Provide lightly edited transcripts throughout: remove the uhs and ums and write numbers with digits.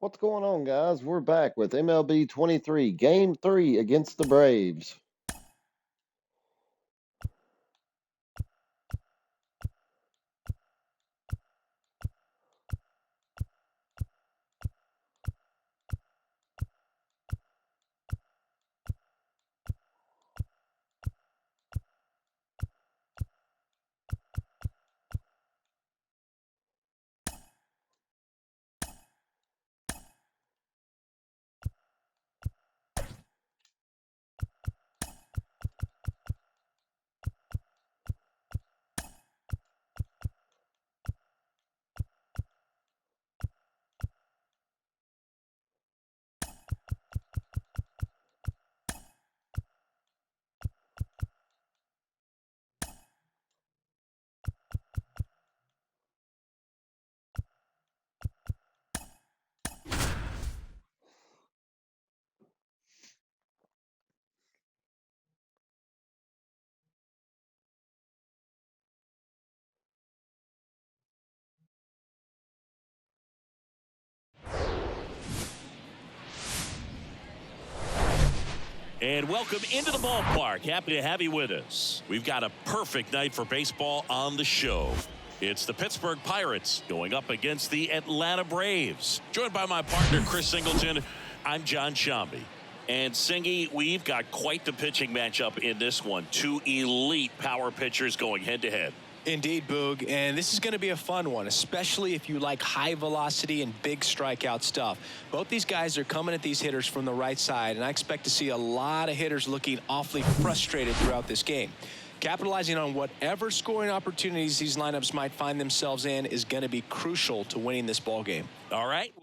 What's going on, guys? We're back with MLB 23, Game 3 against the Braves. And welcome into the ballpark. Happy to have you with us. We've got a perfect night for baseball on the show. It's the Pittsburgh Pirates going up against the Atlanta Braves. Joined by my partner, Chris Singleton. I'm John Shambi. And Singy, we've got quite the pitching matchup in this one. Two elite power pitchers going head-to-head. Indeed, Boog, and this is going to be a fun one, especially if you like high velocity and big strikeout stuff. Both these guys are coming at these hitters from the right side, and I expect to see a lot of hitters looking awfully frustrated throughout this game. Capitalizing on whatever scoring opportunities these lineups might find themselves in is going to be crucial to winning this ball game. All right,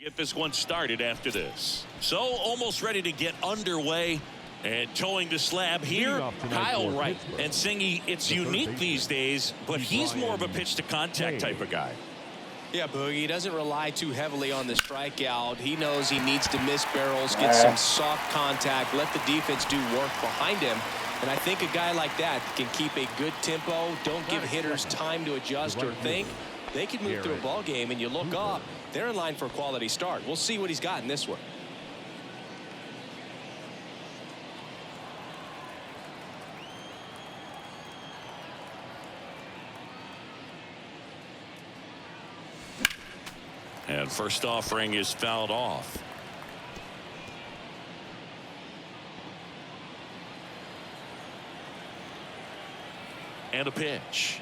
get this one started after this. So almost ready to get underway. And towing the slab here, Kyle Wright. And Singy, it's unique these days, but he's more of a pitch-to-contact type of guy. Yeah, Boogie, he doesn't rely too heavily on the strikeout. He knows he needs to miss barrels, get some soft contact, let the defense do work behind him. And I think a guy like that can keep a good tempo, don't give hitters time to adjust or think. They can move through a ball game, and you look up, they're in line for a quality start. We'll see what he's got in this one. And first offering is fouled off. And a pitch.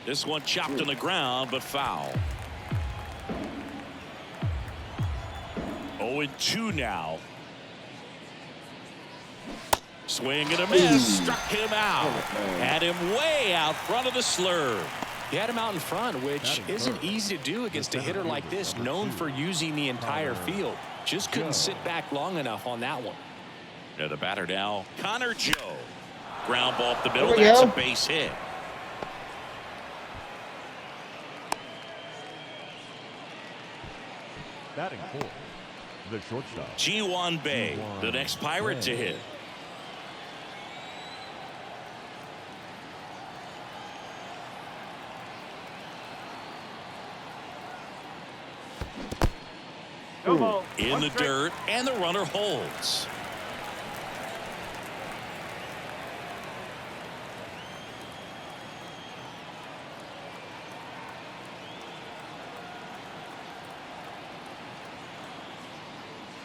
This one chopped on the ground, but foul. 0-2 now. Swing and a miss. Struck him out. Had him way out front of the slurve. He had him out in front, which isn't easy to do against a hitter like this, known for using the entire field. Just couldn't sit back long enough on that one. And the batter now, Connor Joe. Ground ball up the middle. That's a base hit. Batting fourth, the shortstop. Ji-Hwan Bae, the next Pirate to hit. In the dirt, and the runner holds.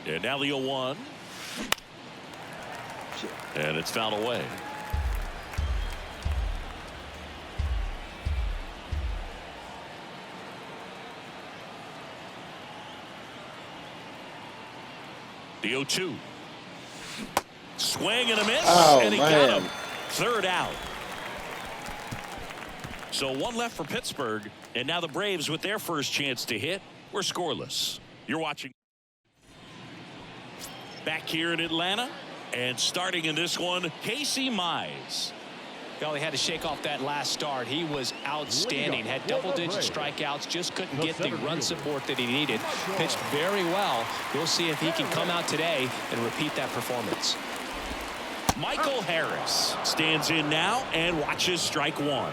And now the 0-1. And it's fouled away. The 0-2. Swing and a miss. And he got him. Third out. So one left for Pittsburgh. And now the Braves with their first chance to hit. We're scoreless. You're watching. Back here in Atlanta. And starting in this one, Casey Mize. Well, he had to shake off that last start. He was outstanding. Had double-digit strikeouts. Just couldn't get the run support that he needed. Pitched very well. We'll see if he can come out today and repeat that performance. Michael Harris stands in now and watches strike one.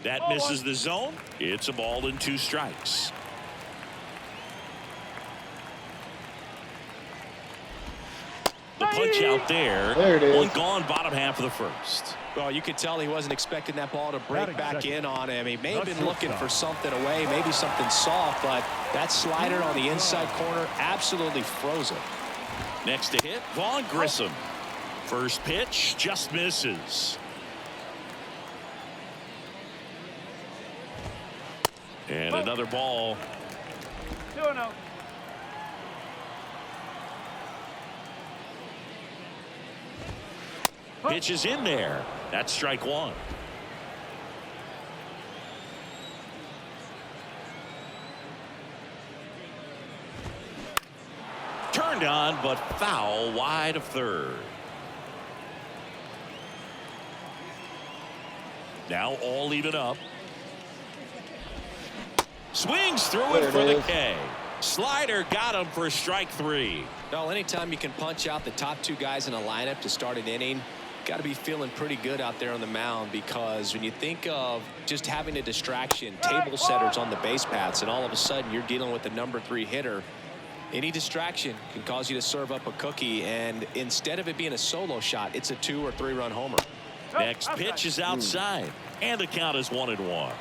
That misses the zone. It's a ball and 2 strikes. The punch out there. There it is. One gone, bottom half of the first. Well, you could tell he wasn't expecting that ball to break back in on him. He may have been looking for something away, maybe something soft, but that slider on the inside corner absolutely froze him. Next to hit, Vaughn Grissom. First pitch just misses. And another ball. 2-0. Pitch is in there. That's strike 1. Turned on, but foul wide of third. Now all even up. Swings through it for the K. Slider got him for strike 3. Well, anytime you can punch out the top 2 guys in a lineup to start an inning, got to be feeling pretty good out there on the mound, because when you think of just having a distraction, table setters on the base paths, and all of a sudden you're dealing with the number 3 hitter, any distraction can cause you to serve up a cookie, and instead of it being a solo shot, it's a 2 or 3 run homer. Next pitch is outside, and the count is 1-1.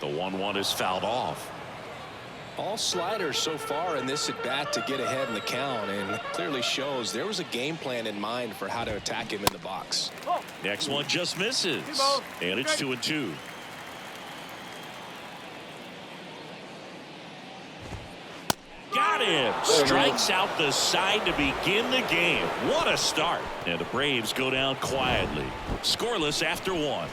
The 1-1 is fouled off. All sliders so far in this at bat to get ahead in the count, and clearly shows there was a game plan in mind for how to attack him in the box. Next one just misses, and it's 2-2. Got him. Strikes out the side to begin the game. What a start. And the Braves go down quietly. Scoreless after 1.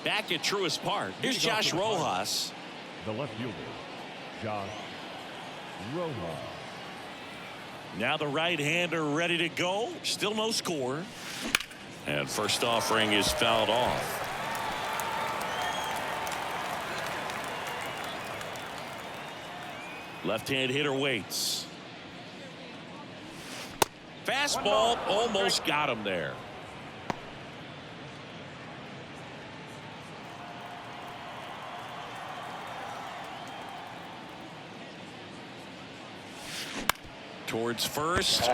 Back at Truist Park, here's Josh Rojas. The left fielder, Josh Rojas. Now the right-hander ready to go. Still no score. And first offering is fouled off. Left-hand hitter waits. Fastball almost got him there. Towards first.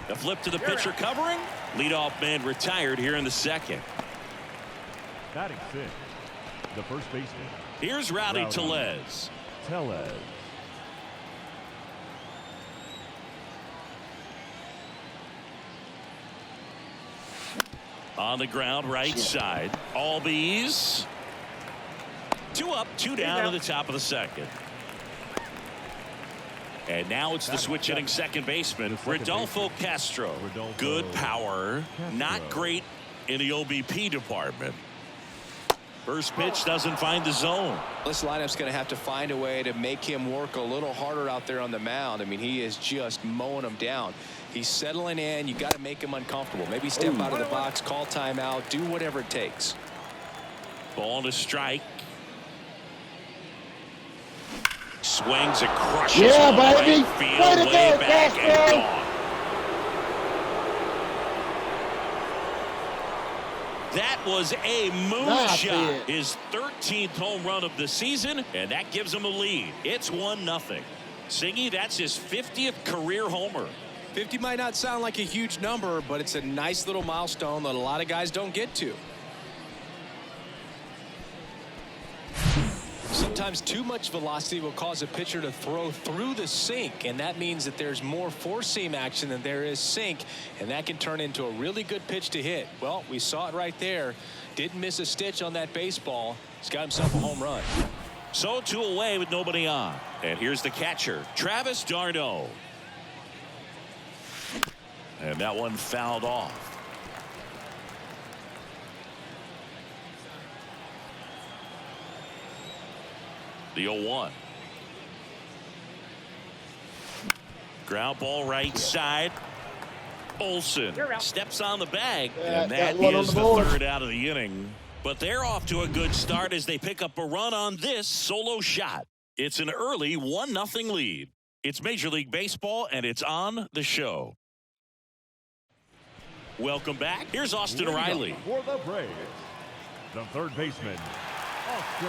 The flip to the pitcher covering. Leadoff man retired here in the second. Batting 6, the first baseman. Here's Rowdy Tellez. Tellez. On the ground, right side. Albies. 2 up, 2 down to the top of the second. And now it's the switch hitting second baseman, Rodolfo Castro. Good power, not great in the OBP department. First pitch doesn't find the zone. This lineup's going to have to find a way to make him work a little harder out there on the mound. I mean, he is just mowing them down. He's settling in. You got to make him uncomfortable. Maybe step out of the box, call timeout, do whatever it takes. Ball to strike. Swings and crushes. Yeah, one baby. right field, Way to way go, back Castro. and gone. That was a moonshot. His 13th home run of the season, and that gives him a lead. It's 1-0. Singy, that's his 50th career homer. 50 might not sound like a huge number, but it's a nice little milestone that a lot of guys don't get to. Sometimes too much velocity will cause a pitcher to throw through the sink, and that means that there's more four-seam action than there is sink, and that can turn into a really good pitch to hit. Well, we saw it right there. Didn't miss a stitch on that baseball. He's got himself a home run. So 2 away with nobody on. And here's the catcher, Travis d'Arnaud. And that one fouled off. The 0-1. Ground ball right side. Olsen steps on the bag, Yeah, and that got one on is the the board. third out of the inning. But they're off to a good start as they pick up a run on this solo shot. It's an early 1-0 lead. It's Major League Baseball, and it's on the show. Welcome back. Here's Austin Riley. For the Braves, the third baseman, Austin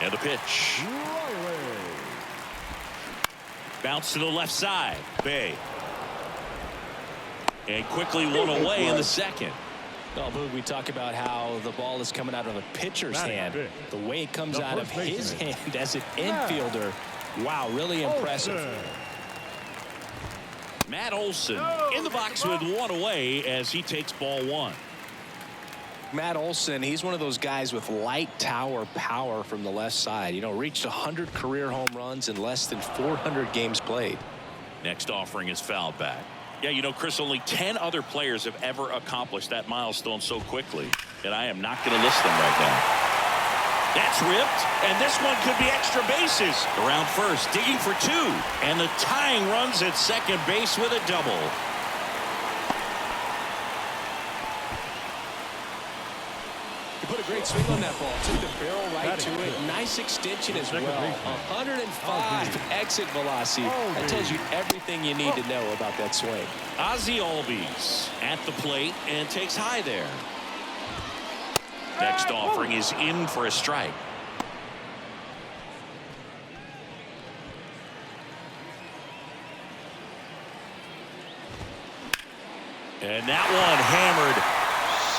And the pitch. Riley. Bounce to the left side. Bay. And quickly one away in the second. Well, Boog, we talk about how the ball is coming out of a pitcher's hand. The way it comes out of his hand as an infielder. Wow, really impressive. Matt Olson in the box with one away as he takes ball one. Matt Olson, he's one of those guys with light tower power from the left side. You know, reached 100 career home runs in less than 400 games played. Next offering is fouled back. Yeah, you know, Chris, only 10 other players have ever accomplished that milestone so quickly, and I am not going to list them right now. That's ripped, and this one could be extra bases. Around first, digging for two, and the tying runs at second base with a double. He put a great swing on that ball. Took the barrel right to it. Nice extension as well. 105 exit velocity. That tells you everything you need to know about that swing. Ozzie Albies at the plate and takes high there. Next offering is in for a strike. And that one hammered.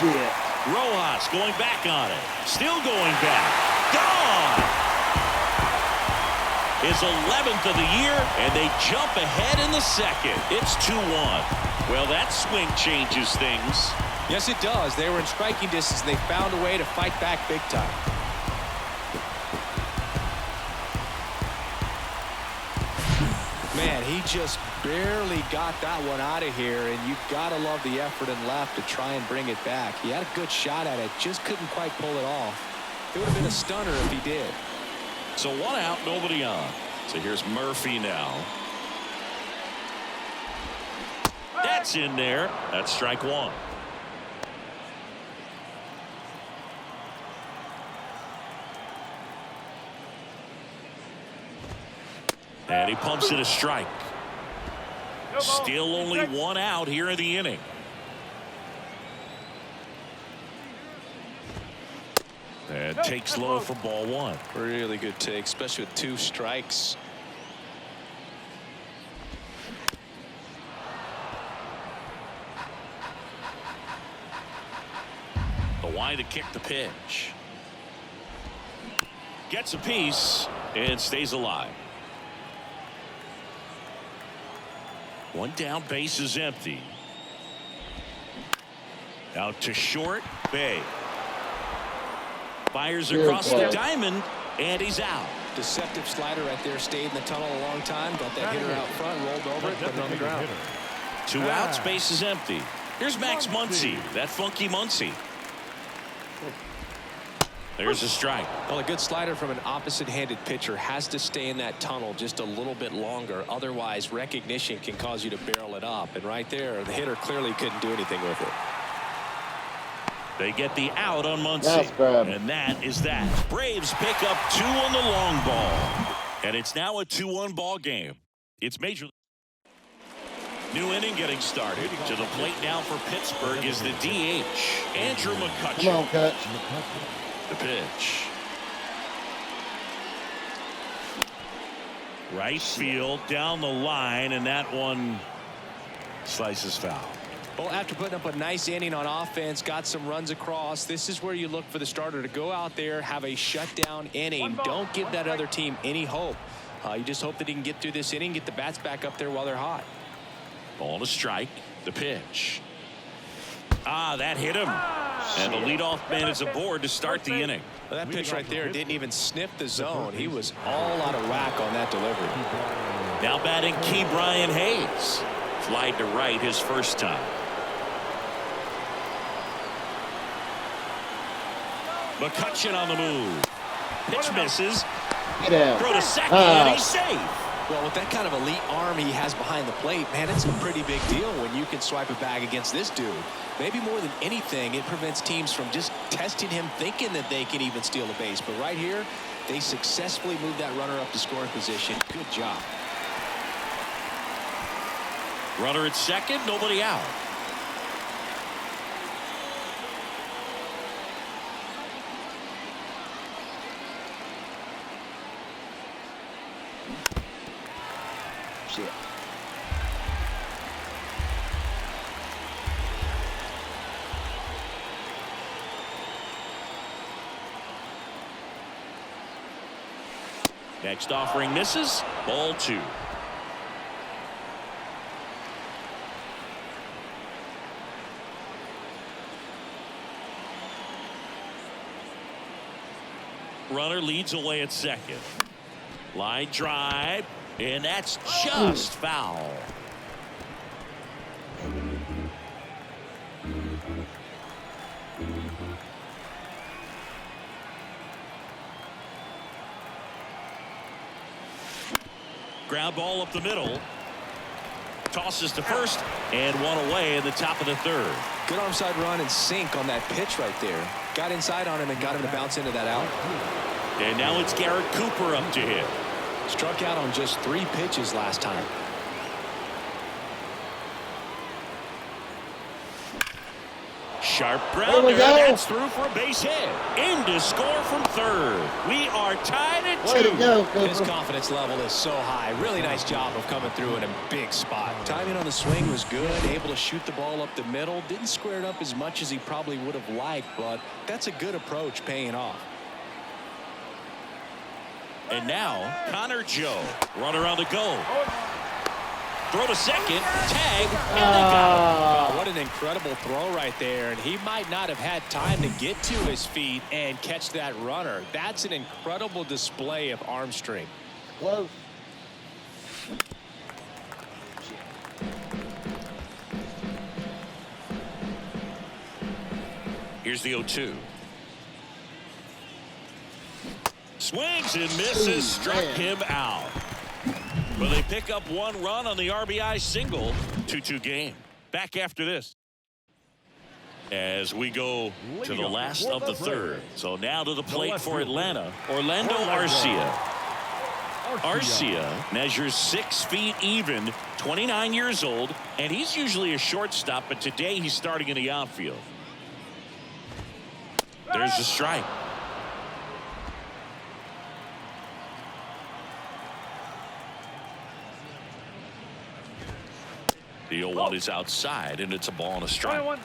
Shit. Rojas going back on it. Still going back. Gone! His 11th of the year, and they jump ahead in the second. It's 2-1. Well, that swing changes things. Yes, it does. They were in striking distance, and they found a way to fight back big time. Man, he just barely got that one out of here, and you've got to love the effort and left to try and bring it back. He had a good shot at it, just couldn't quite pull it off. It would have been a stunner if he did. So one out, nobody on. So here's Murphy now. That's in there. That's strike one. And he pumps it a strike. Still only one out here in the inning. And takes low for ball one. Really good take, especially with 2 strikes. The wide to kick the pitch. Gets a piece and stays alive. One down, base is empty. Out to short, Bay. Fires across the diamond, and he's out. Deceptive slider right there. Stayed in the tunnel a long time. Got that hitter out front, rolled over it, put it on the ground. 2 outs, base is empty. Here's Max Muncy, that funky Muncy. There's a strike. Well, a good slider from an opposite-handed pitcher has to stay in that tunnel just a little bit longer. Otherwise, recognition can cause you to barrel it up. And right there, the hitter clearly couldn't do anything with it. They get the out on Muncy. Nice grab. And that is that. Braves pick up 2 on the long ball. And it's now a 2-1 ball game. It's Major League. New inning getting started. To the plate now for Pittsburgh is the DH, Andrew McCutchen. Come on, Kutch. The pitch. Right field down the line, and that one slices foul. Well, after putting up a nice inning on offense, got some runs across, this is where you look for the starter to go out there, have a shutdown inning. Don't give that other team any hope. You just hope that he can get through this inning, get the bats back up there while they're hot. Ball to strike. The pitch. That hit him. And the leadoff man is aboard to start the inning. Well, that pitch right there didn't even sniff the zone. He was all out of whack on that delivery. Now batting Key Brian Hayes. Flied to right his first time. McCutchen on the move. Pitch misses. Get out. Throw to second, and he's safe. Well, with that kind of elite arm he has behind the plate, man, it's a pretty big deal when you can swipe a bag against this dude. Maybe more than anything, it prevents teams from just testing him thinking that they can even steal a base. But right here, they successfully moved that runner up to scoring position. Good job. Runner at second, nobody out. Shit. Next offering misses. Ball 2. Runner leads away at second. Line drive, and that's just foul. Ground ball up the middle. Tosses to first, and one away in the top of the third. Good onside run and sink on that pitch right there. Got inside on him and got him to bounce into that out. And now it's Garrett Cooper up to hit. Struck out on just 3 pitches last time. Sharp grounder. That's through for a base hit. In to score from third. We are tied at 2. Way to go, Cooper. His confidence level is so high. Really nice job of coming through in a big spot. Timing on the swing was good. Able to shoot the ball up the middle. Didn't square it up as much as he probably would have liked, but that's a good approach paying off. And now Connor Joe. Runner on the go. Throw to second. Tag. And they got him. What an incredible throw right there. And he might not have had time to get to his feet and catch that runner. That's an incredible display of arm strength. Close. Here's the 0-2. Swings and misses. Struck him out. Well, they pick up 1 run on the RBI single. 2-2 game. Back after this. As we go to the last of the third. So now to the plate for Atlanta. Orlando Arcia. Arcia measures 6 feet even, 29 years old, and he's usually a shortstop, but today he's starting in the outfield. There's the strike. The 0-1 is outside, and it's a ball and a strike.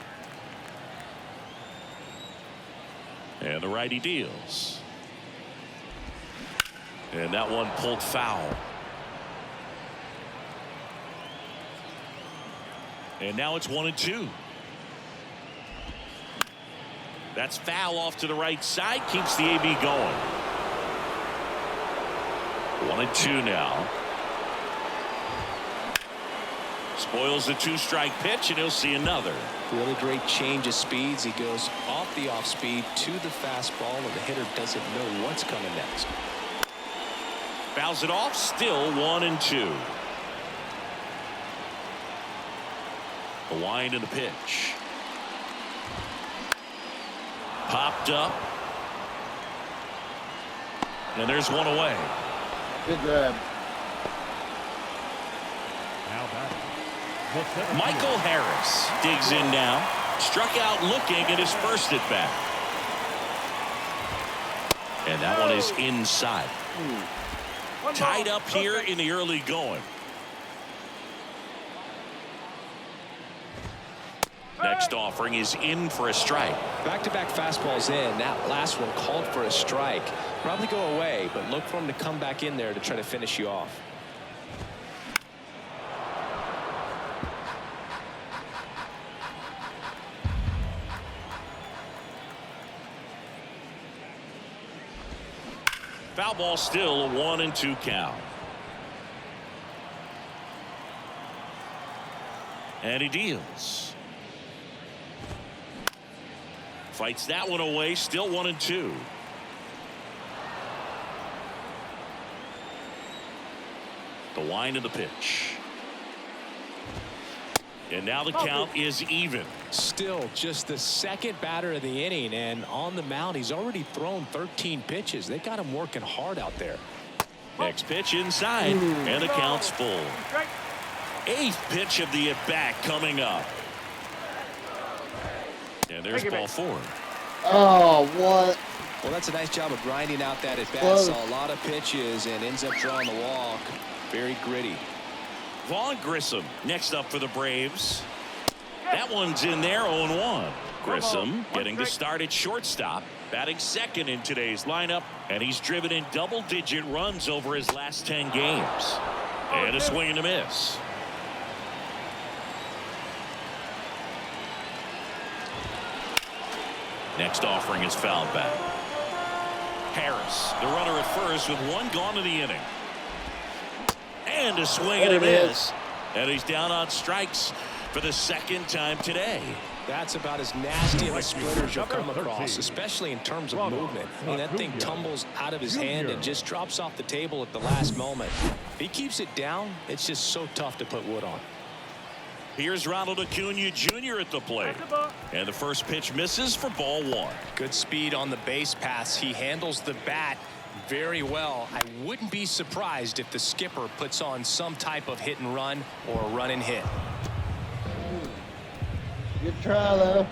And the righty deals. And that one pulled foul. And now it's 1-2. That's foul off to the right side. Keeps the AB going. 1-2 now. Spoils the 2-strike pitch, and he'll see another. Really great change of speeds. He goes off the off speed to the fastball, and the hitter doesn't know what's coming next. Fouls it off. Still 1-2. The wind and the pitch. Popped up. And there's one away. Good grab. Now back. Michael Harris digs in now. Struck out looking at his first at bat. And that one is inside. Tied up here in the early going. Next offering is in for a strike. Back-to-back fastballs in. That last one called for a strike. Probably go away, but look for him to come back in there to try to finish you off. Foul ball, still a 1-2 count. And he deals. Fights that one away. Still 1-2. The wind of the pitch. And now the count is even. Still just the second batter of the inning, and on the mound he's already thrown 13 pitches. They got him working hard out there. Next pitch inside, and the count's full. Eighth pitch of the at-bat coming up. And there's ball 4. Oh, what? Well, that's a nice job of grinding out that at-bat. Saw a lot of pitches and ends up drawing the walk. Very gritty. Vaughn Grissom next up for the Braves. That one's in there, 0-1. Grissom getting the start at shortstop, batting second in today's lineup, and he's driven in double-digit runs over his last 10 games. And a swing and a miss. Next offering is fouled back. Harris, the runner at first with one gone in the inning. And a swing and a miss. And he's down on strikes for the second time today. That's about as nasty of a splitter as you'll come across, especially in terms of movement. I mean, that thing tumbles out of his hand and just drops off the table at the last moment. If he keeps it down, it's just so tough to put wood on. Here's Ronald Acuna Jr. at the plate. And the first pitch misses for ball 1. Good speed on the base pass. He handles the bat very well. I wouldn't be surprised if the skipper puts on some type of hit and run or a run and hit. Good try, though.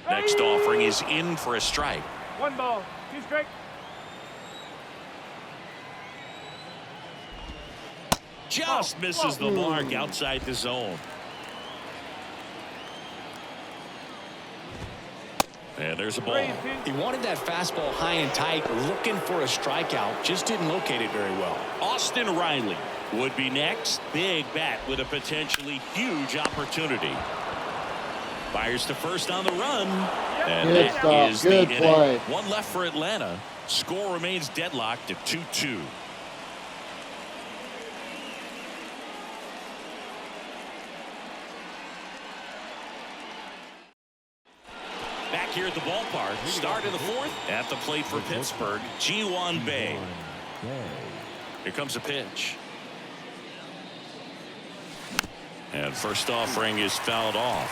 Next offering is in for a strike. 1 ball, 2 strikes. Just misses the mark outside the zone. And there's a ball. He wanted that fastball high and tight, looking for a strikeout. Just didn't locate it very well. Austin Riley would be next. Big bat with a potentially huge opportunity. Fires to first on the run. And Good that stop. is Good the play. inning. One left for Atlanta. Score remains deadlocked at 2-2. Back here at the ballpark. Start in the 4th. At the plate for Pittsburgh, Ji-hwan Bae. Here comes a pitch. And first offering is fouled off.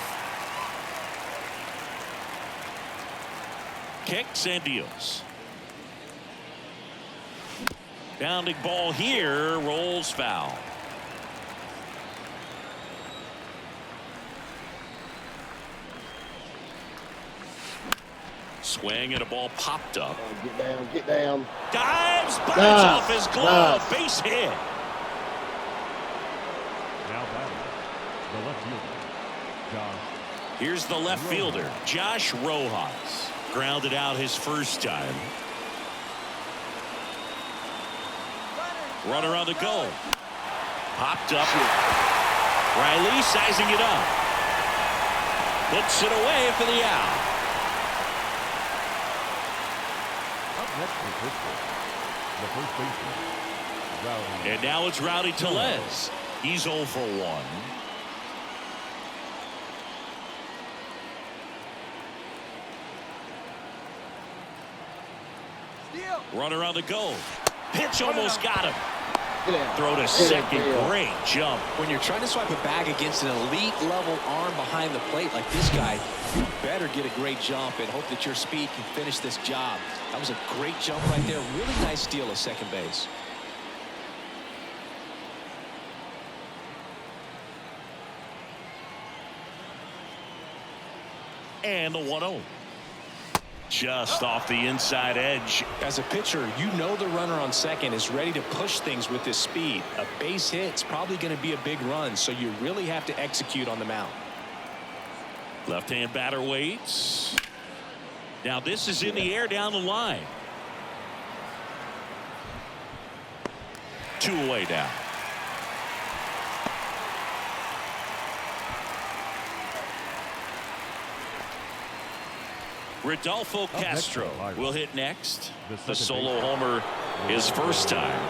Kicks and deals. Bounding ball here, rolls foul. Swing and a ball popped up. Oh, get down, get down. Dives, bites Nice, off his glove. nice. Base hit. Now batting, the left fielder, Josh. Here's the left fielder, Josh Rojas. Grounded out his first time. Runner on the goal. Popped up. Riley sizing it up. Puts it away for the out. Up next for Pittsburgh, the first baseman, Rowdy. And now it's Rowdy Tellez. He's 0 for 1. Runner on the go. Pitch almost got him. Get down. Throw to second. Great jump. When you're trying to swipe it back against an elite level arm behind the plate like this guy, you better get a great jump and hope that your speed can finish this job. That was a great jump right there. Really nice steal at second base. And the 1-0. Just off the inside edge. As a pitcher, you know the runner on second is ready to push things with his speed. A base hit's probably going to be a big run, so you really have to execute on the mound. Left-hand batter waits. Now this is in the air down the line. 2 away now. Rodolfo Castro will hit next. The solo homer his first time.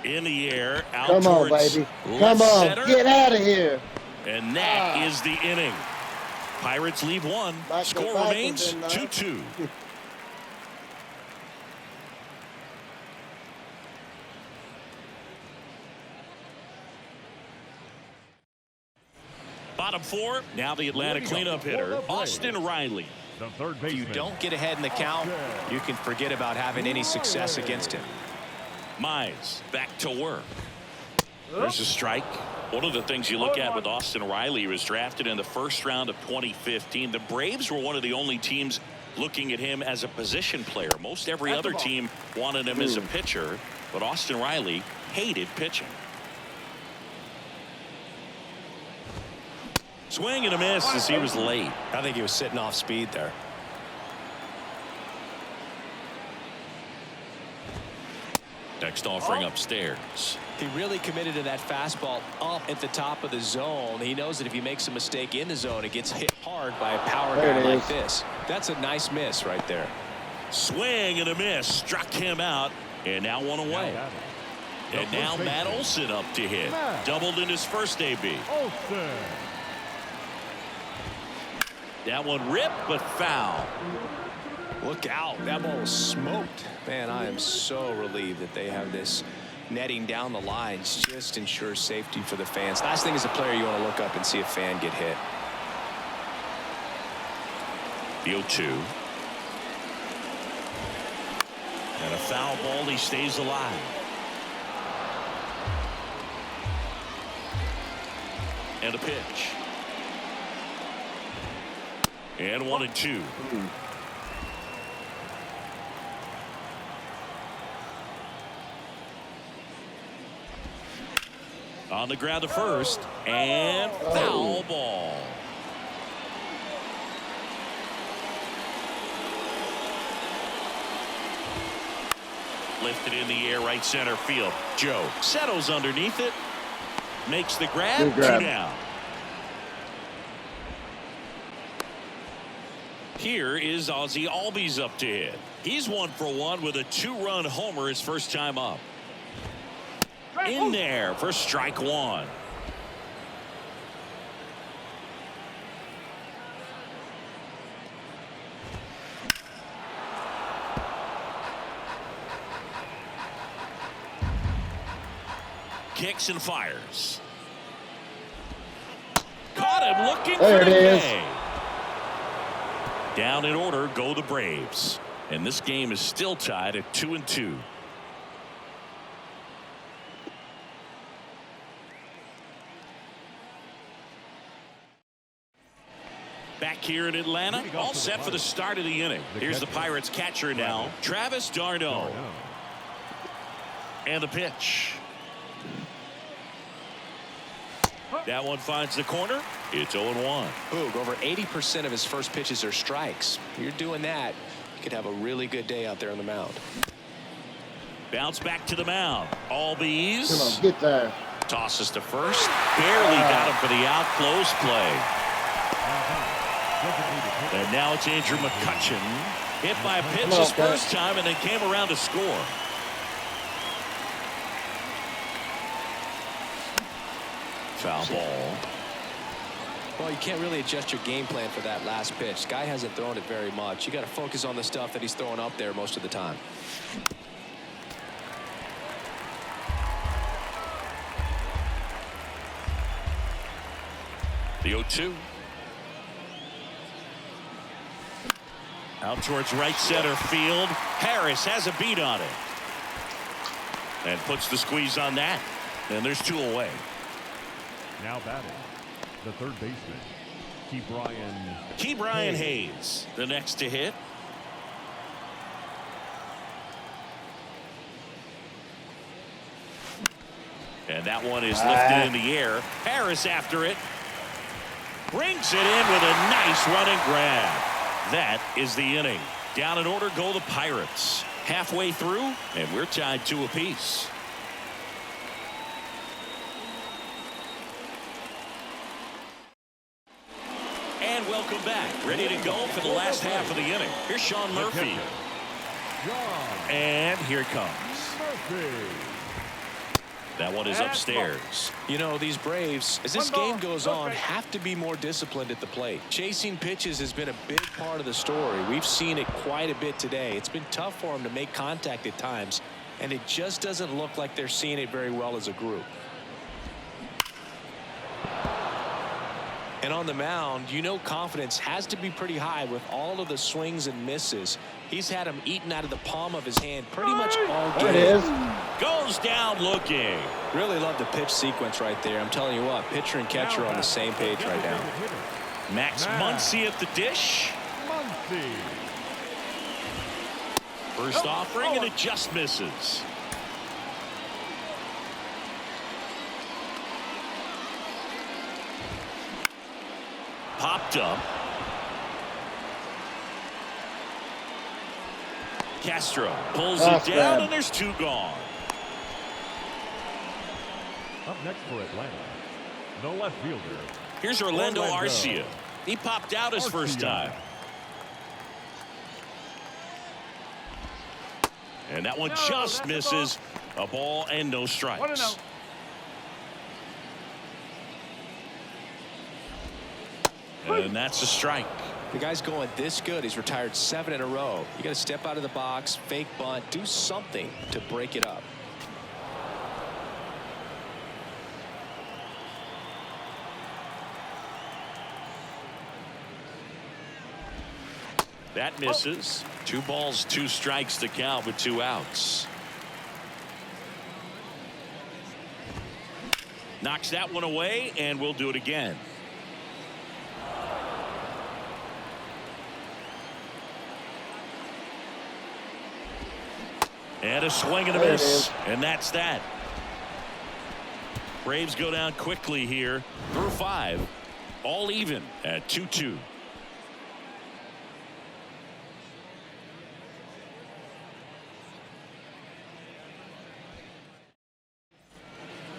In the air, out Come on, towards baby. left Come on. center. Get out of here. And that is the inning. Pirates leave one. Score remains 2-2. Bottom four. Now the Atlanta cleanup hitter, Austin Riley. The third If baseman. you don't get ahead in the count, you can forget about having any success against him. Mize back to work. There's a strike. One of the things you look at with Austin Riley, he was drafted in the first round of 2015. The Braves were one of the only teams looking at him as a position player. Most every other team wanted him as a pitcher, but Austin Riley hated pitching. Swing and a miss as he was late. I think he was sitting off speed there. Next offering upstairs. He really committed to that fastball up at the top of the zone. He knows that if he makes a mistake in the zone, it gets hit hard by a power guy like this. That's a nice miss right there. Swing and a miss. Struck him out. And now one away. And now Matt Olson up to hit. Doubled in his first AB. Olson. That one ripped, but foul. Look out. That ball was smoked. Man, I am so relieved that they have this netting down the lines. Just ensures safety for the fans. Last thing as a player, you want to look up and see a fan get hit. The 0-2. And a foul ball. He stays alive. And a pitch. And 1-2. On the ground to first. And foul ball. Lifted in the air, right center field. Joe settles underneath it. Makes the grab. 2 down. Here is Ozzie Albies up to hit. He's 1 for 1 with a 2-run homer his first time up. In there for strike 1. Kicks and fires. Caught him looking for the K. Down in order go the Braves. And this game is still tied at 2-2. Back here in Atlanta, all set for the start of the inning. Here's the Pirates catcher now, Travis d'Arnaud. And the pitch. That one finds the corner. It's 0-1. Boog, over 80% of his first pitches are strikes. You're doing that, you could have a really good day out there on the mound. Bounce back to the mound. Albies. Come on, get there. Tosses to first. Barely got him for the out. Close play. And now it's Andrew McCutchen. Hit by a pitch his first time and then came around to score. Foul ball. Well, you can't really adjust your game plan for that last pitch. Guy hasn't thrown it very much. You got to focus on the stuff that he's throwing up there most of the time. The 0-2. Out towards right center field. Harris has a beat on it. And puts the squeeze on that. And there's 2 away. Now batting, the third baseman, Ke'Bryan Hayes, the next to hit. And that one is lifted in the air. Harris after it. Brings it in with a nice running grab. That is the inning. Down in order go the Pirates. Halfway through, and we're tied 2 apiece. And welcome back. Ready to go for the last half of the inning. Here's Sean Murphy. And here it comes. That one is upstairs. You know, these Braves, as this game goes on, have to be more disciplined at the plate. Chasing pitches has been a big part of the story. We've seen it quite a bit today. It's been tough for them to make contact at times, and it just doesn't look like they're seeing it very well as a group. And on the mound, you know, confidence has to be pretty high with all of the swings and misses. He's had them eaten out of the palm of his hand pretty much all game. There it is. Goes down looking. Really love the pitch sequence right there. I'm telling you what, pitcher and catcher are on the same page right now. Max Muncy at the dish. Muncy. First offering, and it just misses. Popped up. Castro pulls it down, and there's two gone. Up next for Atlanta, the left fielder. Here's Orlando Arcia. He popped out his first time. And that one just misses. A ball and no strikes. And that's a strike. The guy's going this good. He's retired 7 in a row. You got to step out of the box, fake bunt, do something to break it up. That misses. 2 balls, 2 strikes to count with 2 outs. Knocks that one away, and we'll do it again. And a swing and a miss. And that's that. Braves go down quickly here. Through 5. All even at 2-2.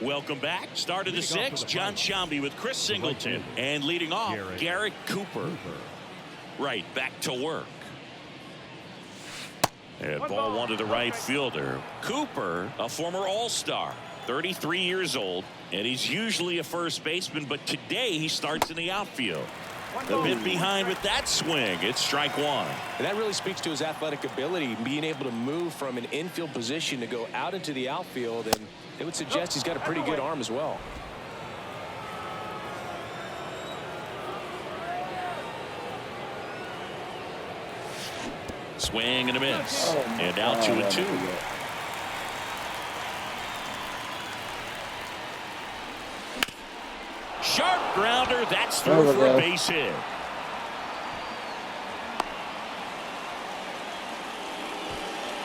Welcome back. Start of the 6th. John Sciambi with Chris Singleton. And leading off, Garrett Cooper. Right, back to work. And ball 1 to the right fielder. Cooper, a former All-Star, 33 years old, and he's usually a first baseman, but today he starts in the outfield. A bit behind with that swing. It's strike 1. And that really speaks to his athletic ability, being able to move from an infield position to go out into the outfield, and it would suggest he's got a pretty good arm as well. Swing and a miss. And now 2-2. Sharp grounder. That's through for a base hit.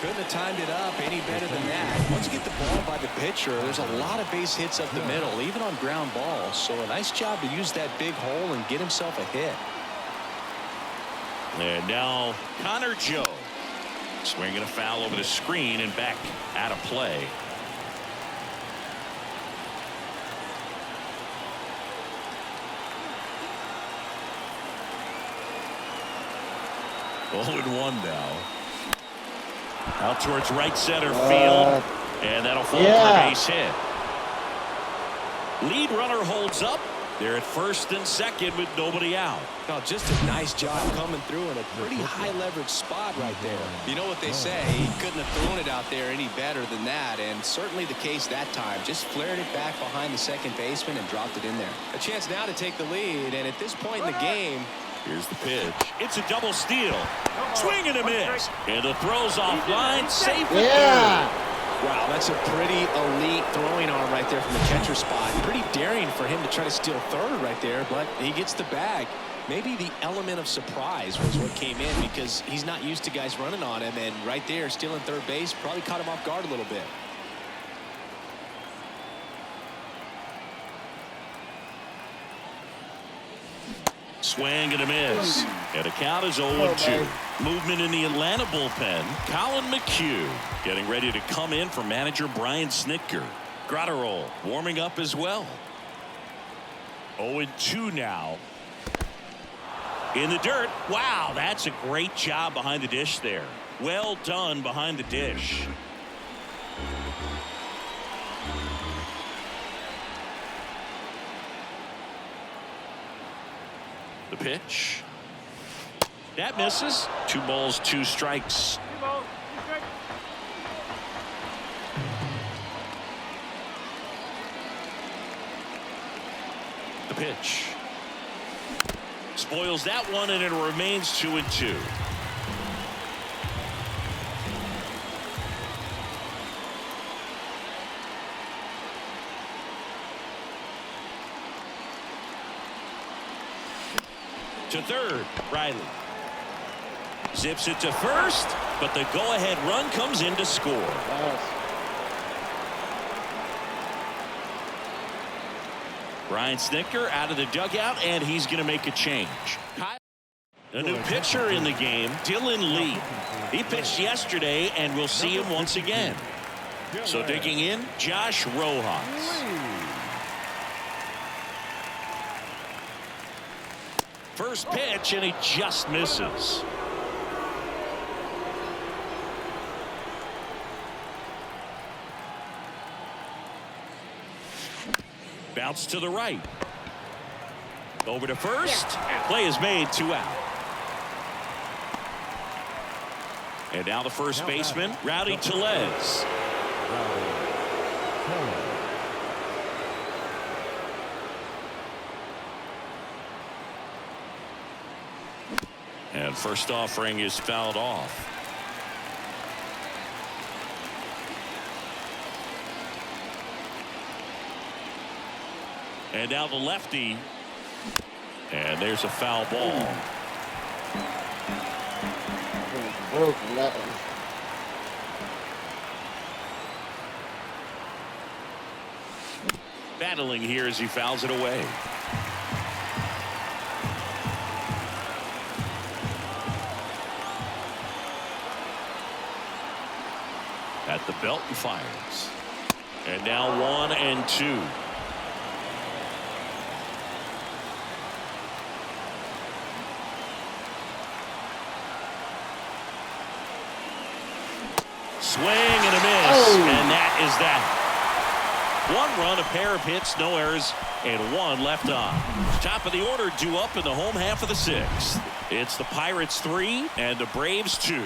Couldn't have timed it up any better than that. Once you get the ball by the pitcher, there's a lot of base hits up the middle, even on ground balls. So a nice job to use that big hole and get himself a hit. And now Connor Joe swinging a foul over the screen and back out of play. Oh, and 1 now. Out towards right center field. And that'll fall for a base hit. Lead runner holds up. They're at first and second with nobody out. Oh, just a nice job coming through in a pretty high leverage spot right there. You know what they say, he couldn't have thrown it out there any better than that, and certainly the case that time. Just flared it back behind the second baseman and dropped it in there. A chance now to take the lead, and at this point in the game, here's the pitch. It's a double steal. Swing and a miss. And the throw's offline. Safe with third. Wow, that's a pretty elite throwing arm right there from the catcher spot. Pretty daring for him to try to steal third right there, but he gets the bag. Maybe the element of surprise was what came in because he's not used to guys running on him, and right there stealing third base probably caught him off guard a little bit. Swing and a miss. And the count is 0-2. Movement in the Atlanta bullpen. Colin McHugh getting ready to come in for manager Brian Snitker. Gratterall warming up as well. 0-2 now. In the dirt. Wow, that's a great job behind the dish there. Well done behind the dish. The pitch. That misses. 2 balls, 2 strikes. 2 balls, 2 strikes. The pitch. Spoils that one, and it remains 2-2. To third, Riley. Zips it to first, but the go-ahead run comes in to score. Nice. Brian Snitker out of the dugout, and he's going to make a change. A new pitcher in the game, Dylan Lee. He pitched yesterday, and we'll see him once again. So digging in, Josh Rojas. First pitch, and he just misses. Bounce to the right. Over to first. Play is made, 2 out. And now the first baseman, Rowdy Tellez. And first offering is fouled off. And now the lefty. And there's a foul ball. Broken that one. Battling here as he fouls it away. At the belt and fires. And now 1-2. Swing and a miss. Oh. And that is that. 1 run, a pair of hits, no errors, and 1 left on. Top of the order due up in the home half of the 6th. It's the Pirates 3 and the Braves 2.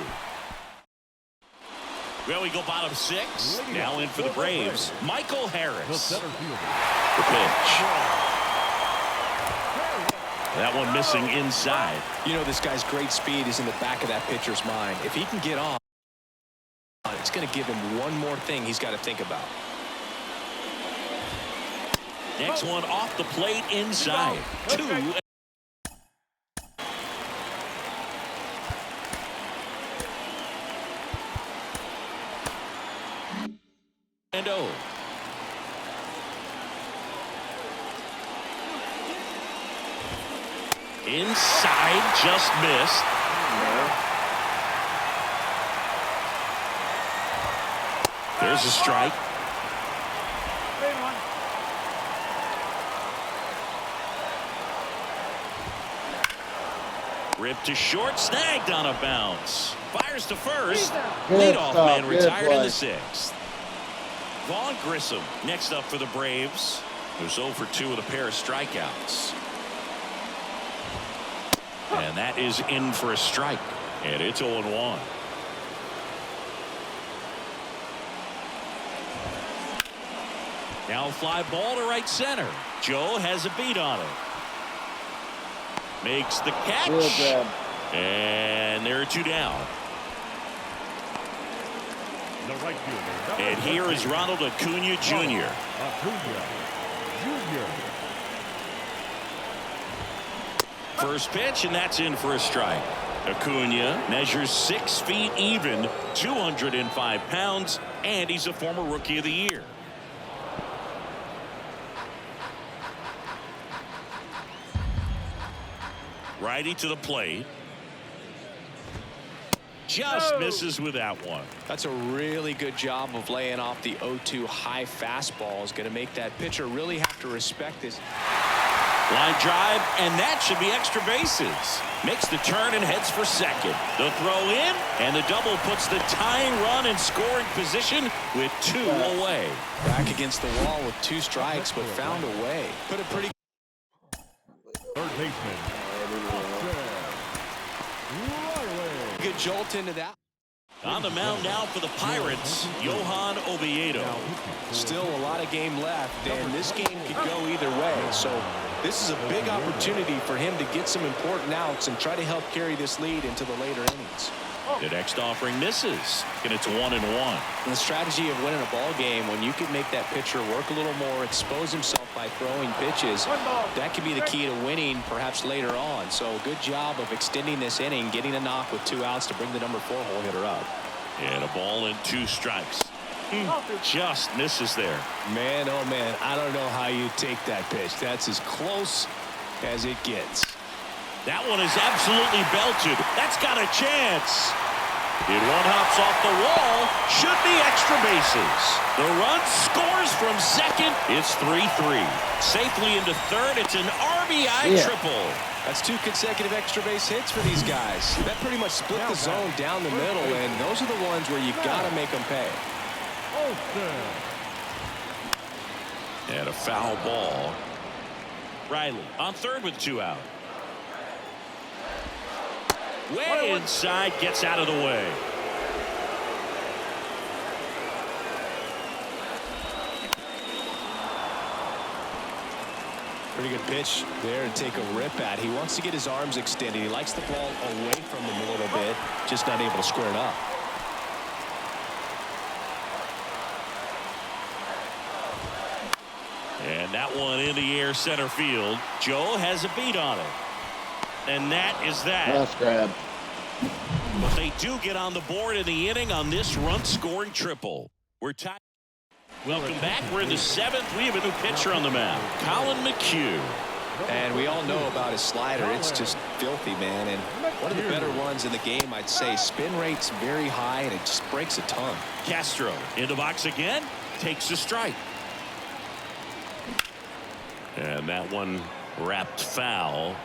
Well, we go bottom 6. Now in for the Braves, Michael Harris. The pitch. That one missing inside. You know, this guy's great speed is in the back of that pitcher's mind. If he can get on, it's going to give him one more thing he's got to think about. Next one off the plate inside. 2. And 0. Inside, just missed. There's a strike. 3-1. Ripped to short, snagged on a bounce. Fires to first. Good Leadoff stop, man good retired in play. the 6th. Vaughn Grissom next up for the Braves, who's 0 for 2 with a pair of strikeouts. And that is in for a strike. And it's 0-1. Now a fly ball to right center. Joe has a beat on it. Makes the catch. Good job. And there are 2 down. The right fielder. And here is Ronald Acuna Jr. Acuna Jr. First pitch, and that's in for a strike. Acuna measures 6 feet even, 205 pounds, and he's a former Rookie of the Year. Righty to the plate. Just misses with that one. That's a really good job of laying off the 0-2 high fastball. Is going to make that pitcher really have to respect this. Line drive, and that should be extra bases. Makes the turn and heads for second. The throw in, and the double puts the tying run in scoring position with 2 away. Back against the wall with 2 strikes, but found a way. Put it pretty. Third baseman. Good jolt into that. On the mound now for the Pirates, Johan Oviedo. Still a lot of game left, and this game could go either way. So this is a big opportunity for him to get some important outs and try to help carry this lead into the later innings. The next offering misses, and it's 1-1. The strategy of winning a ball game, when you can make that pitcher work a little more, expose himself by throwing pitches, that could be the key to winning perhaps later on. So good job of extending this inning, getting a knock with 2 outs to bring the number 4 hole hitter up. And a ball and 2 strikes. Just misses there. Man, oh man, I don't know how you take that pitch. That's as close as it gets. That one is absolutely belted. That's got a chance. It one-hops off the wall. Should be extra bases. The run scores from second. It's 3-3. Safely into third. It's an RBI triple. That's 2 consecutive extra base hits for these guys. That pretty much split the zone down the middle, and those are the ones where you got to make them pay. And a foul ball. Riley on third with 2 out. Way inside, gets out of the way. Pretty good pitch there to take a rip at. He wants to get his arms extended. He likes the ball away from him a little bit, just not able to square it up. And that one in the air center field. Joe has a beat on it. And that is that. Nice grab. But they do get on the board in the inning on this run-scoring triple. We're tied. Welcome back. We're in the 7th. We have a new pitcher on the mound, Colin McHugh. And we all know about his slider. It's just filthy, man. And one of the better ones in the game, I'd say. Spin rate's very high, and it just breaks a ton. Castro in the box again. Takes a strike. And that one wrapped foul.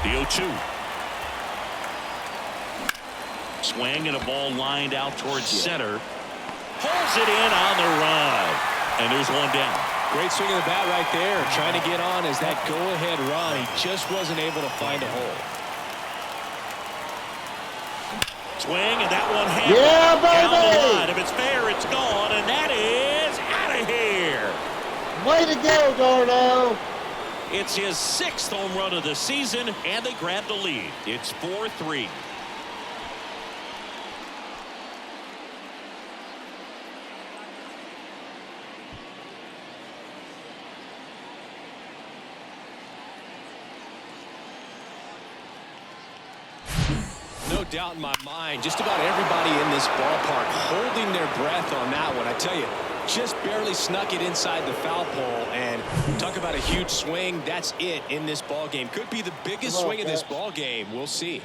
The 0-2. Swing and a ball lined out towards center. Pulls it in on the run. And there's one down. Great swing of the bat right there. Trying to get on as that go-ahead run. He just wasn't able to find a hole. Swing, and that one hammered down the line. If it's fair, it's gone, and that is out of here. Way to go, Darno. It's his 6th home run of the season, and they grab the lead. It's 4-3. No doubt in my mind, just about everybody in this ballpark holding their breath on that one. I tell you, just barely snuck it inside the foul pole, and talk about a huge swing. That's it in this ball game. Could be the biggest swing of this ball game. We'll see.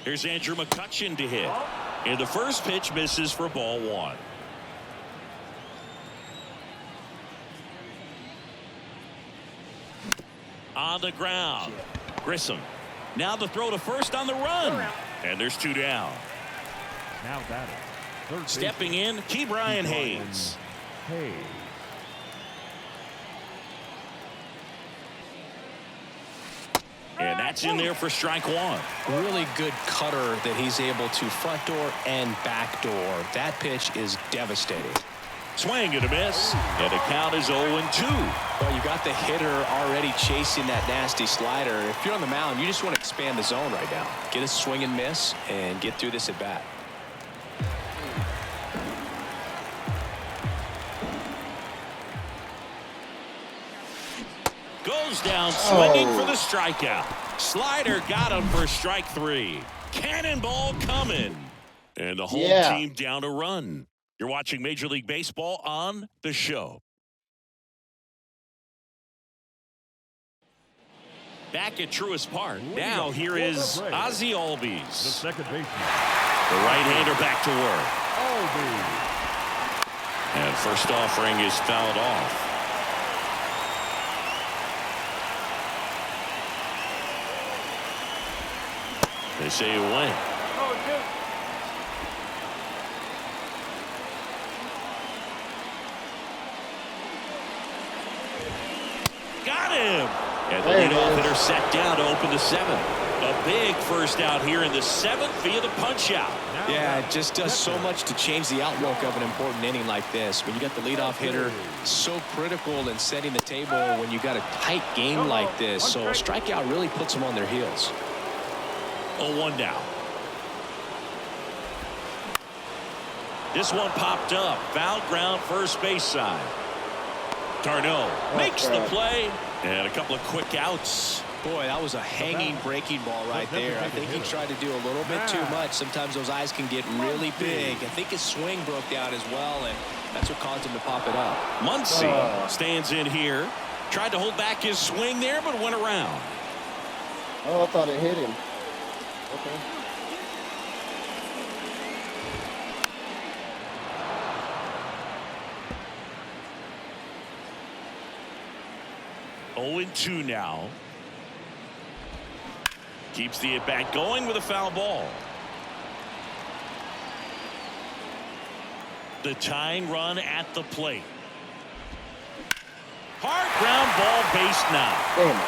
Here's Andrew McCutchen to hit, and the first pitch misses for ball 1. On the ground, Grissom. Now the throw to first on the run, and there's 2 down. Now batting. Third Stepping in, Ke'Bryan Hayes. And that's in there for strike 1. Really good cutter that he's able to front door and back door. That pitch is devastating. Swing and a miss, and the count is 0-2. Well, you got the hitter already chasing that nasty slider. If you're on the mound, you just want to expand the zone right now. Get a swing and miss and get through this at bat. Goes down swinging for the strikeout. Slider got him for strike 3. Cannonball coming. And the whole team down a run. You're watching Major League Baseball on the show. Back at Truist Park. Now here is Ozzie Albies. The second baseman. The right-hander back to work. And first offering is fouled off. They say it went. Got him. And the There it leadoff is. hitter set down to open the 7th. A big first out here in the 7th via the punch out. Yeah, it just does so much to change the outlook of an important inning like this. When you got the leadoff hitter, so critical in setting the table when you got a tight game like this. So a strikeout really puts them on their heels. 0-1 now. This one popped up. Foul ground first base side. Darno makes the play. And a couple of quick outs. Boy, that was a hanging breaking ball right there. I think he tried to do a little bit too much. Sometimes those eyes can get really big. I think his swing broke down as well, and that's what caused him to pop it up. Muncy stands in here. Tried to hold back his swing there, but went around. Oh, I thought it hit him. Okay. Oh, 0-2 now. Keeps the at-bat going with a foul ball. The tying run at the plate. Hard ground ball, base now. Damn it.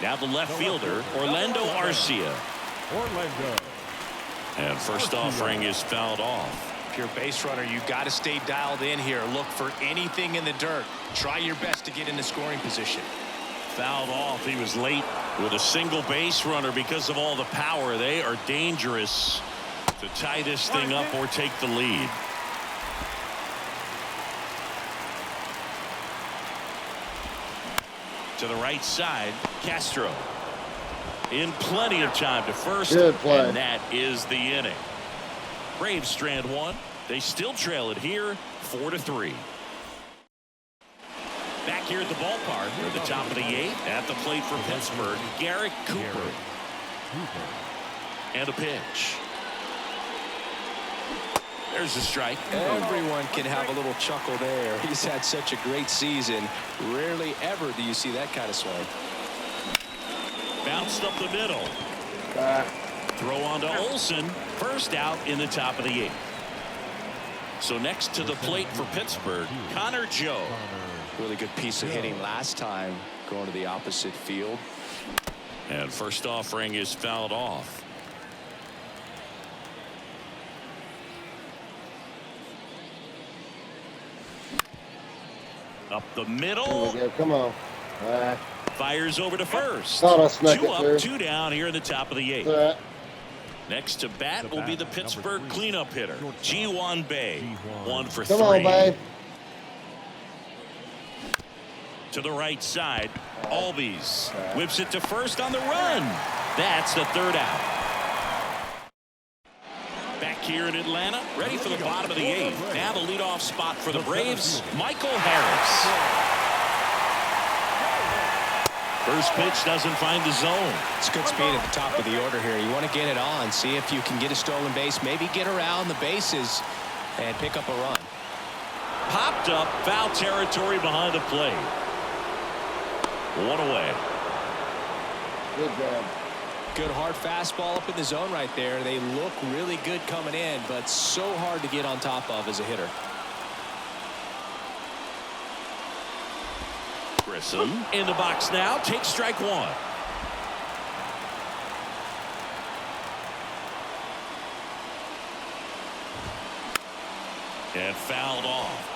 Now the left fielder, Orlando Arcia. Orlando. And first offering is fouled off. If you're a base runner, you've got to stay dialed in here. Look for anything in the dirt. Try your best to get into scoring position. Fouled off. He was late with a single base runner because of all the power. They are dangerous to tie this thing up or take the lead. To the right side, Castro. In plenty of time to first. Good play. And that is the inning. Braves strand one. They still trail it here 4-3. Back here at the ballpark at the top of the 8th at the plate for Pittsburgh, Garrett Cooper. And a pitch. There's a strike. Everyone can have a little chuckle there. He's had such a great season. Rarely ever do you see that kind of swing. Bounced up the middle. Throw on to Olsen. First out in the top of the 8th. So next to the plate for Pittsburgh, Connor Joe. Really good piece of hitting last time, going to the opposite field. And first offering is fouled off. Up the middle. Here we go. Come on. Fires over to first. Thought I snuck 2 it up, through. 2 down here in the top of the 8th. Alright. Next to bat will be the Pittsburgh cleanup hitter, Ji-Hwan Bae. 1 for 3. Come on, babe. To the right side, Albies whips it to first on the run. That's the 3rd out. Back here in Atlanta, ready for the bottom of the 8th. Now the leadoff spot for the Braves, Michael Harris. First pitch doesn't find the zone. It's good speed at the top of the order here. You want to get it on, see if you can get a stolen base, maybe get around the bases and pick up a run. Popped up, foul territory behind the plate. 1 away. Good job. Good hard fastball up in the zone right there. They look really good coming in, but so hard to get on top of as a hitter. Grissom in the box now, takes strike 1. And fouled off.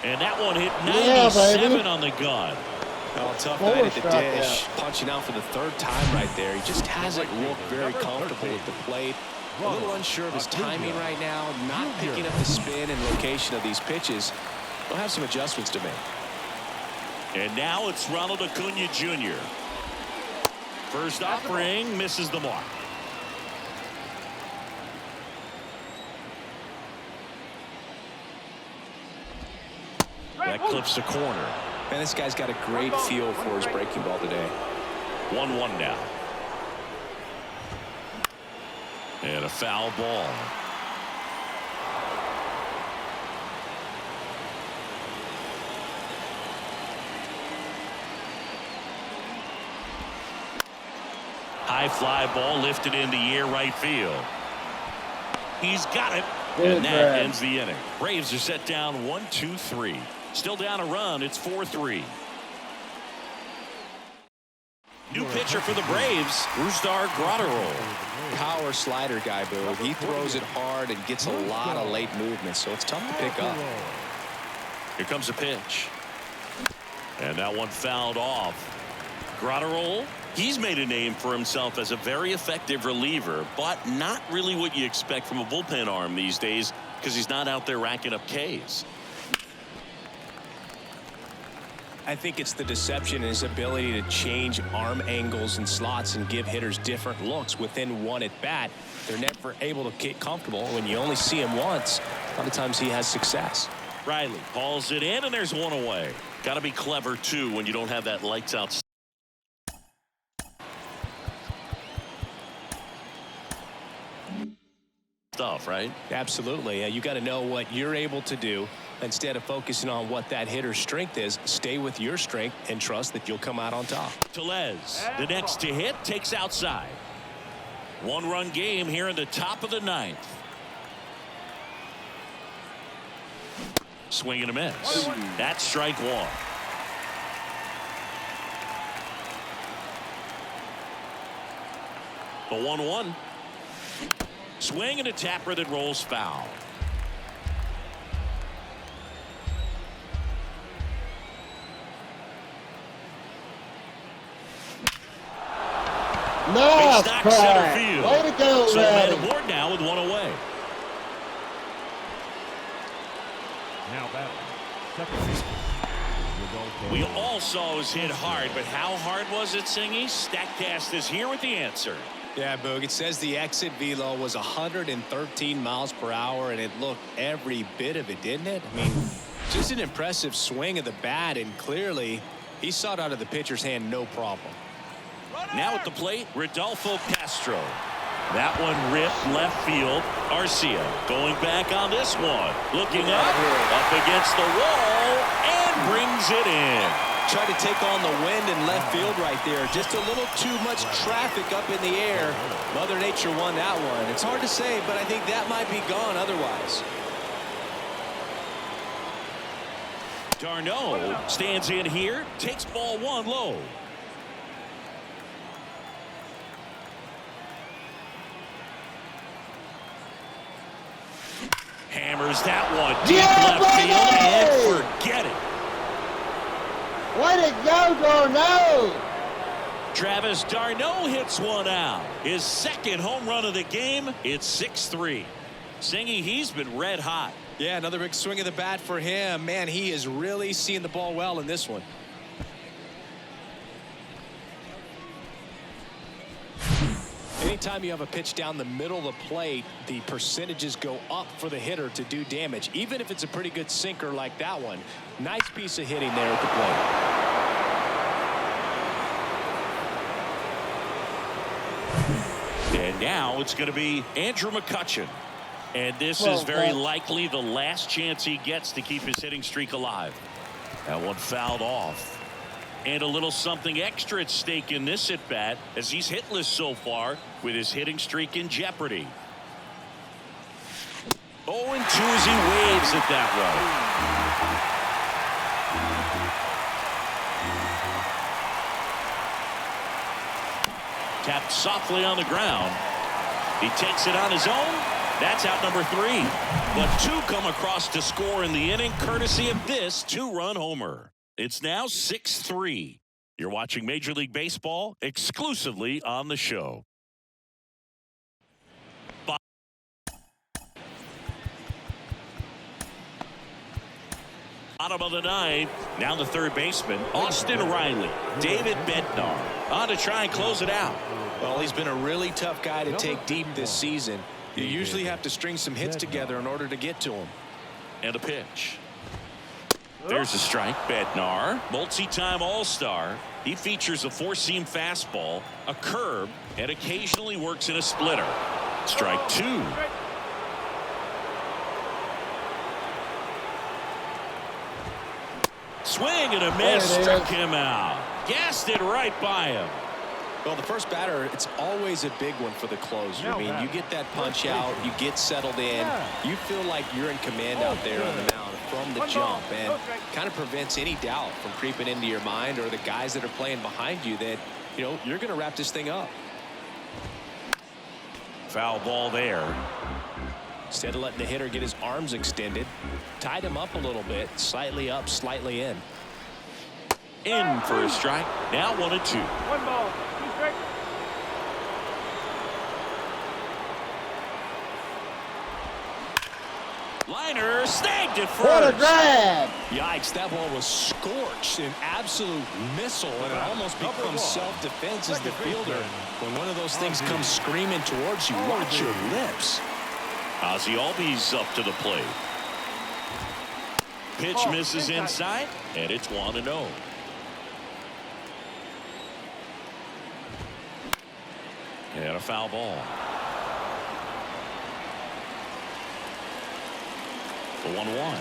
And that one hit 97 baby. on the gun. Oh, tough Four night at the strikeout. dish. Punching out for the 3rd time right there. He just hasn't looked very comfortable at the plate. A little unsure of his timing right now. Not picking up the spin and location of these pitches. They'll have some adjustments to make. And now it's Ronald Acuna Jr. First offering misses the mark. That clips the corner. Man, this guy's got a great feel for his breaking ball today. 1-1 now. And a foul ball. High fly ball lifted in the air right field. He's got it. Good And that grab. ends the inning. Braves are set down 1-2-3. Still down a run. It's 4-3. New pitcher for the Braves, Brusdar Graterol. Power slider guy, Boo. He throws it hard and gets a lot of late movement, so it's tough to pick up. Here comes a pitch. And that one fouled off. Graterol, he's made a name for himself as a very effective reliever, but not really what you expect from a bullpen arm these days because he's not out there racking up Ks. I think it's the deception and his ability to change arm angles and slots and give hitters different looks within one at bat. They're never able to get comfortable. When you only see him once, a lot of times he has success. Riley hauls it in, and there's one away. Got to be clever, too, when you don't have that lights out stuff, right? Absolutely. You got to know what you're able to do. Instead of focusing on what that hitter's strength is, stay with your strength and trust that you'll come out on top. Tellez, the next to hit, takes outside. One-run game here in the top of the ninth. Swing and a miss. That's strike one. The 1-1. Swing and a tapper that rolls foul. Nice Base knock crack. center field. Way to go, So man Riley. aboard now with one away. Now batting, second base. We all saw his hit hard, but how hard was it, Singy? Statcast is here with the answer. Yeah, Boog, it says the exit velo was 113 miles per hour, and it looked every bit of it, didn't it? I mean, just an impressive swing of the bat, and clearly he saw it out of the pitcher's hand no problem. Now at the plate, Rodolfo Castro. That one ripped left field. Arcia going back on this one. Looking up against the wall, and brings it in. Tried to take on the wind in left field right there. Just a little too much traffic up in the air. Mother Nature won that one. It's hard to say, but I think that might be gone otherwise. Darno stands in here, takes ball one low. Hammers that one deep Yeah, left field baby! and forget it. Way to go, Darno! Travis d'Arnaud hits one out. His second home run of the game. It's 6-3. Singy, he's been red hot. Yeah, another big swing of the bat for him. Man, he is really seeing the ball well in this one. Anytime you have a pitch down the middle of the plate, the percentages go up for the hitter to do damage, even if it's a pretty good sinker like that one. Nice piece of hitting there at the plate. And now it's going to be Andrew McCutchen. And this is very likely the last chance he gets to keep his hitting streak alive. That one fouled off. And a little something extra at stake in this at bat as he's hitless so far with his hitting streak in jeopardy. 0-2 as he waves it that way. Tapped softly on the ground. He takes it on his own. That's out number 3. But 2 come across to score in the inning courtesy of this 2-run homer. It's now 6-3. You're watching Major League Baseball exclusively on the show. Bottom of the ninth. Now the third baseman, Austin Riley. David Bednar on to try and close it out. Well, he's been a really tough guy to take deep this season. You usually have to string some hits together in order to get to him. And a pitch. There's a strike. Bednar, multi-time All-Star. He features a four-seam fastball, a curve, and occasionally works in a splitter. Strike 2. Swing and a miss, struck him out. Gassed it right by him. Well, the first batter, it's always a big one for the closer. I mean, you get that punch out, you get settled in, you feel like you're in command out there on the mound from the jump, and kind of prevents any doubt from creeping into your mind or the guys that are playing behind you that, you know, you're going to wrap this thing up. Foul ball there. Instead of letting the hitter get his arms extended, tied him up a little bit, slightly up, slightly in. In for a strike. Now 1-2. 1 ball, 2 strikes. Liner snagged it What a first. grab! Yikes, that ball was scorched, an absolute missile, and it almost becomes self-defense as the fielder. When one of those things comes screaming towards you, watch your lips. Ozzie Albies up to the plate. Pitch misses inside, and it's 1-0. And a foul ball. The 1-1.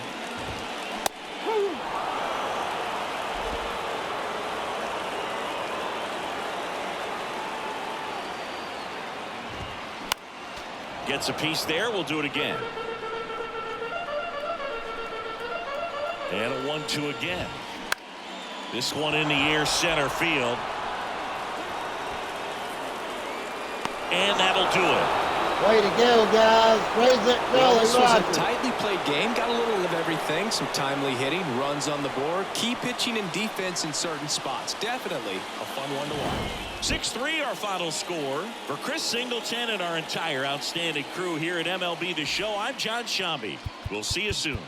Gets a piece there. We'll do it again. And a 1-2 again. This one in the air, center field. And that'll do it. Way to go, guys. Raise it, Well, this was a Rogers. tightly played game. Got a little of everything. Some timely hitting, runs on the board, key pitching and defense in certain spots. Definitely a fun one to watch. 6-3 our final score. For Chris Singleton and our entire outstanding crew here at MLB The Show, I'm John Shambi. We'll see you soon.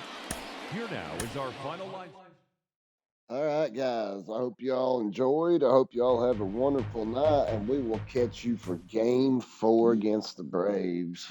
Here now is our final line. All right, guys. I hope you all enjoyed. I hope you all have a wonderful night, and we will catch you for Game 4 against the Braves.